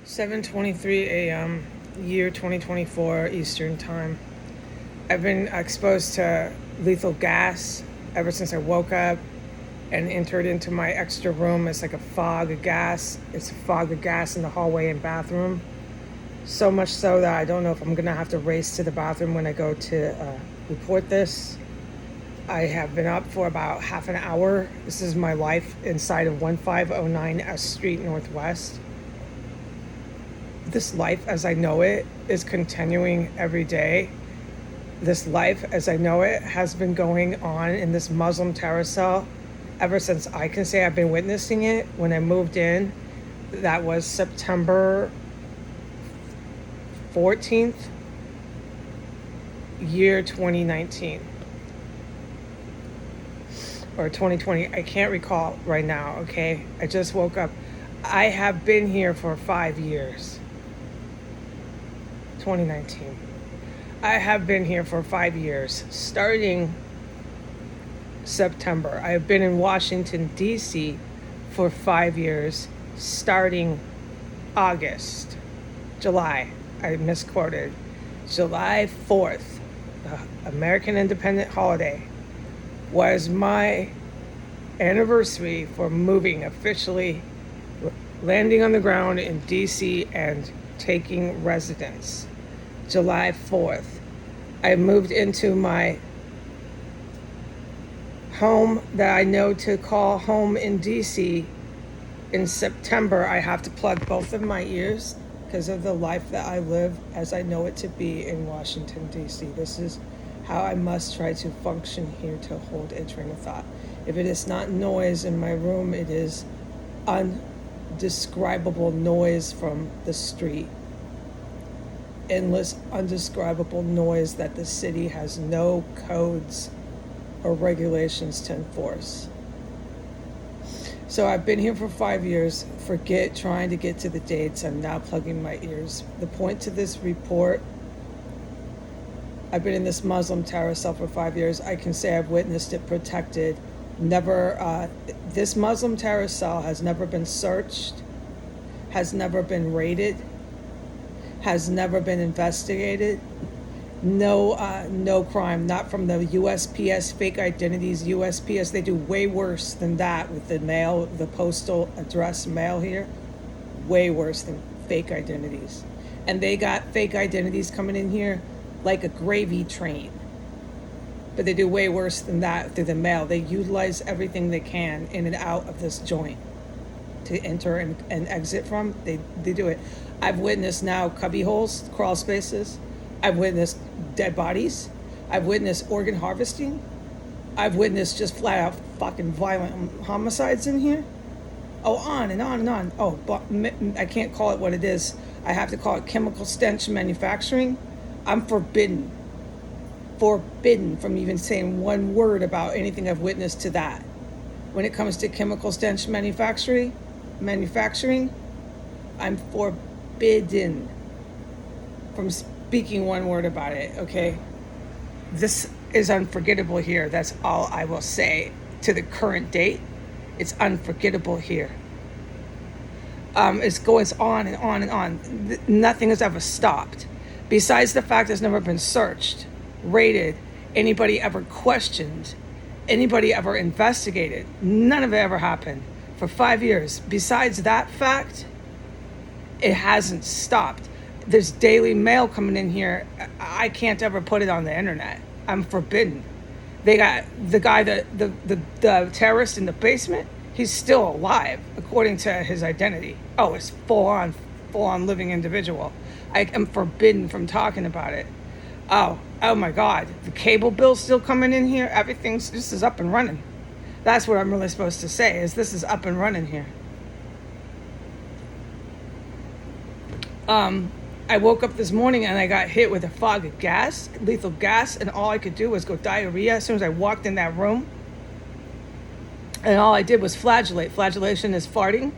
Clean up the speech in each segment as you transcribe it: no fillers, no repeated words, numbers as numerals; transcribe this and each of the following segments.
7:23 a.m., year 2024, Eastern Time. I've been exposed to lethal gas ever since I woke up and entered into my extra room. It's like a fog of gas. It's a fog of gas in the hallway and bathroom. So much so that I don't know if I'm going to have to race to the bathroom when I go to report this. I have been up for about half an hour. This is my life inside of 1509 S Street Northwest. This life as I know it is continuing every day. This life as I know it has been going on in this Muslim terror cell ever since I can say I've been witnessing it. When I moved in, that was September 14th, year 2019. Or 2020, I can't recall right now, okay? I just woke up. I have been here for 5 years. 2019. I have been here for 5 years, starting September. I have been in Washington, D.C. for 5 years, starting July. I misquoted. July 4th, the American Independent Holiday, was my anniversary for moving officially, landing on the ground in D.C. and taking residence. July 4th. I moved into my home that I know to call home in DC. In September, I have to plug both of my ears because of the life that I live as I know it to be in Washington, D.C. This is how I must try to function here to hold a train of thought. If it is not noise in my room, it is undescribable noise from the street. Endless, undescribable noise that the city has no codes or regulations to enforce. So I've been here for 5 years. Forget trying to get to the dates. I'm now plugging my ears. The point to this report, I've been in this Muslim terror cell for 5 years. I can say I've witnessed it, protected. This Muslim terror cell has never been searched, has never been raided, has never been investigated. No crime, not from the USPS fake identities. USPS, they do way worse than that with the mail, the postal address mail here. Way worse than fake identities. And they got fake identities coming in here like a gravy train. But they do way worse than that through the mail. They utilize everything they can in and out of this joint to enter and exit from. They do it. I've witnessed now cubby holes, crawl spaces. I've witnessed dead bodies. I've witnessed organ harvesting. I've witnessed just flat out fucking violent homicides in here. Oh, on and on and on. Oh, but I can't call it what it is. I have to call it chemical stench manufacturing. I'm forbidden from even saying one word about anything I've witnessed to that. When it comes to chemical stench manufacturing, I'm forbidden from speaking one word about it, okay? This is unforgettable here. That's all I will say to the current date. It's unforgettable here. It goes on and on and on. Nothing has ever stopped. Besides the fact it's never been searched, raided, anybody ever questioned, anybody ever investigated. None of it ever happened for 5 years. Besides that fact, it hasn't stopped. There's daily mail coming in here. I can't ever put it on the internet. I'm forbidden. They got the guy, the terrorist in the basement. He's still alive, according to his identity. Oh, it's full on living individual. I am forbidden from talking about it. Oh my God. The cable bill's still coming in here. This is up and running. That's what I'm really supposed to say, is this is up and running here. I woke up this morning and I got hit with a fog of gas, lethal gas, and all I could do was go diarrhea as soon as I walked in that room. And all I did was flagellate. Flagellation is farting.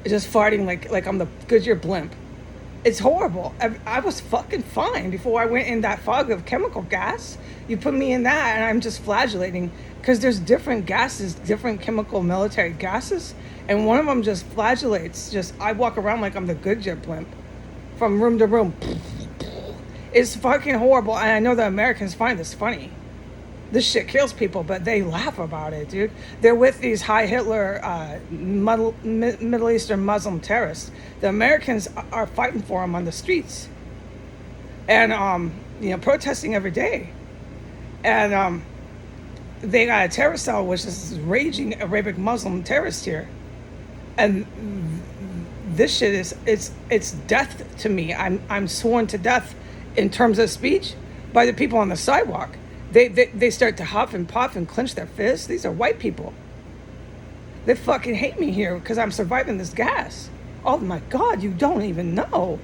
It's just farting like I'm the Goodyear blimp. It's horrible. I was fucking fine before I went in that fog of chemical gas. You put me in that, and I'm just flagellating because there's different gases, different chemical military gases, and one of them just flagellates. Just I walk around like I'm the Goodyear blimp, from room to room. It's fucking horrible, and I know the Americans find this funny. This shit kills people, but they laugh about it, dude. They're with these high Hitler, Middle Eastern Muslim terrorists. The Americans are fighting for them on the streets, and protesting every day. And they got a terrorist cell, which is raging Arabic Muslim terrorist here, and this shit is it's death to me. I'm sworn to death in terms of speech by the people on the sidewalk. They start to huff and puff and clench their fists. These are white people. They fucking hate me here because I'm surviving this gas. Oh my God, you don't even know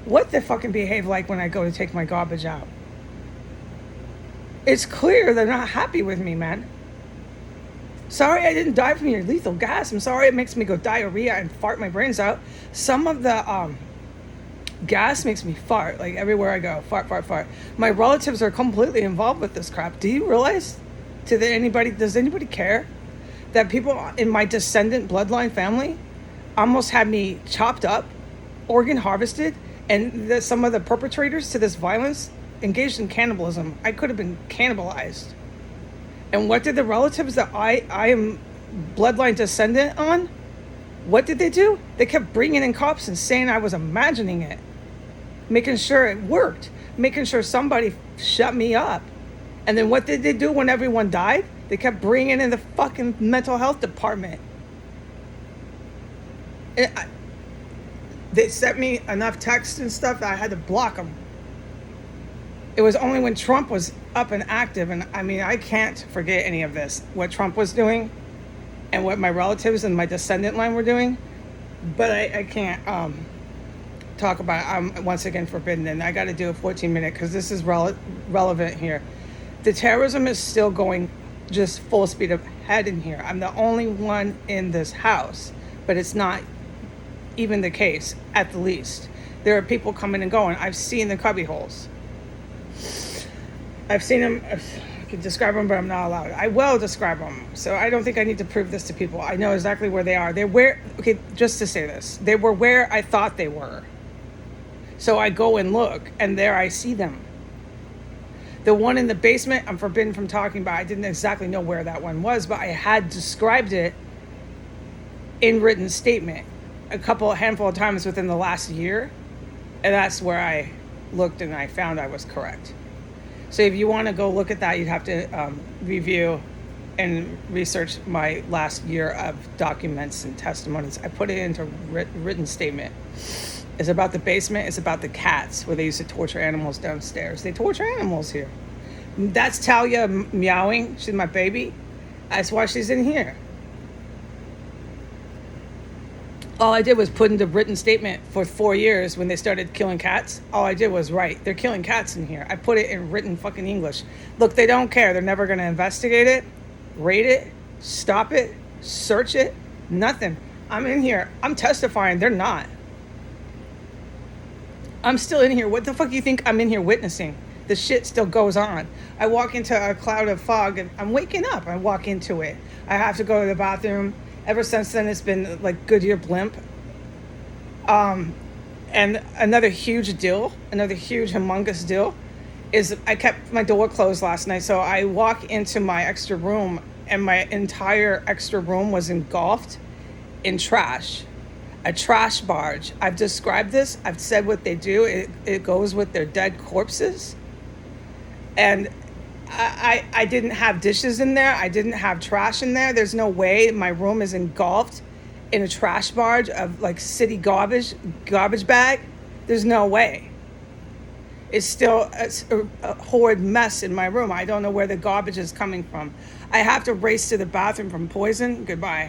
what they fucking behave like when I go to take my garbage out. It's clear they're not happy with me, man. Sorry I didn't die from your lethal gas. I'm sorry it makes me go diarrhea and fart my brains out. Some of the gas makes me fart, like everywhere I go. Fart, fart, fart. My relatives are completely involved with this crap. Do you realize? Does anybody care that people in my descendant bloodline family almost had me chopped up, organ harvested, and some of the perpetrators to this violence engaged in cannibalism? I could have been cannibalized. And what did the relatives that I am bloodline descendant on, what did they do? They kept bringing in cops and saying I was imagining it, making sure it worked, making sure somebody shut me up. And then what did they do when everyone died? They kept bringing in the fucking mental health department. They sent me enough texts and stuff that I had to block them. It was only when Trump was up and active, and I mean, I can't forget any of this, what Trump was doing and what my relatives and my descendant line were doing, but I can't talk about it. I'm once again forbidden, and I got to do a 14-minute because this is relevant here. The terrorism is still going just full speed ahead in here. I'm the only one in this house, but it's not even the case, at the least. There are people coming and going. I've seen the cubby holes. I've seen them. I can describe them, but I'm not allowed. I will describe them. So I don't think I need to prove this to people. I know exactly where they are. Okay, just to say this. They were where I thought they were. So I go and look, and there I see them. The one in the basement, I'm forbidden from talking about. I didn't exactly know where that one was, but I had described it in written statement a handful of times within the last year. And that's where I looked and I found I was correct. So if you want to go look at that, you'd have to review and research my last year of documents and testimonies. I put it into written statement. It's about the basement. It's about the cats where they used to torture animals downstairs. They torture animals here. That's Talia meowing. She's my baby. That's why she's in here. All I did was put into written statement for 4 years when they started killing cats. All I did was write, they're killing cats in here. I put it in written fucking English. Look, they don't care. They're never going to investigate it, rate it, stop it, search it, nothing. I'm in here. I'm testifying. They're not. I'm still in here. What the fuck do you think I'm in here witnessing? The shit still goes on. I walk into a cloud of fog and I'm waking up. I walk into it. I have to go to the bathroom. Ever since then, it's been like Goodyear blimp. And another huge deal, another huge humongous deal is I kept my door closed last night. So I walk into my extra room and my entire extra room was engulfed in trash. A trash barge. I've described this. I've said what they do. It goes with their dead corpses. And I didn't have dishes in there. I didn't have trash in there. There's no way my room is engulfed in a trash barge of like city garbage bag. There's no way. It's still a horrid mess in my room. I don't know where the garbage is coming from. I have to race to the bathroom from poison. Goodbye.